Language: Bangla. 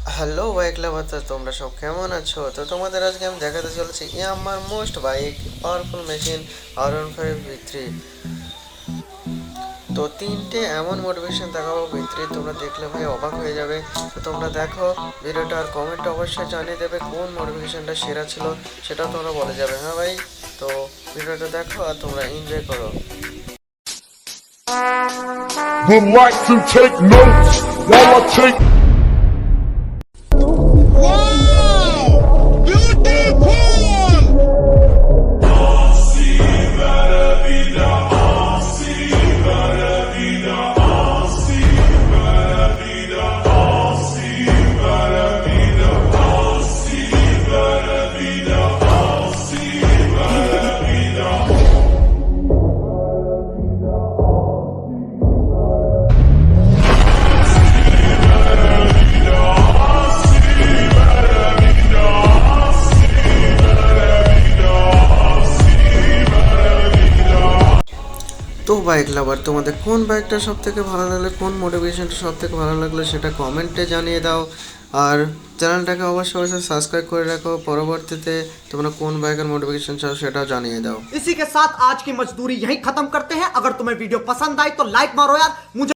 হ্যালো বাইক লাভার, তো তোমরা সব কেমন আছো? তো তোমাদের আজকে আমি দেখাতে চলেছি ইয়ামার most bike powerful machine R15V3। তো তিনটে এমন মোটিভেশন দেখাবো ভিতরে, তোমরা দেখলে ভাই অবাক হয়ে যাবে। তো তোমরা দেখো ভিডিওটা, আর কমেন্টে অবশ্যই জানিয়ে দেবে কোন মোটিভেশনটা সেরা ছিল, সেটাও তোমরা বলে যাবে। হ্যাঁ ভাই, তো ভিডিওটা দেখো আর তোমরা এনজয় করো। Would like to take notes while I take. Wow! Beautiful! তো বাইক লাভার, তোমাদের কোন বাইকটা সব থেকে ভালো লাগলো, কোন মোটিভেশনটা সব থেকে ভালো লাগলো সেটা কমেন্টে জানিয়ে দাও। আর চ্যানেলটাকে অবশ্যই অবশ্যই সাবস্ক্রাইব করে রাখো, পরবর্তীতে তোমরা কোন বাইকের মোটিভেশন চাও সেটাও জানিয়ে দাও। इसी के साथ आज की मजदूरी यहीं खत्म करते हैं। अगर तुम्हें वीडियो पसंद आई तो लाइक मारो यार। मुझे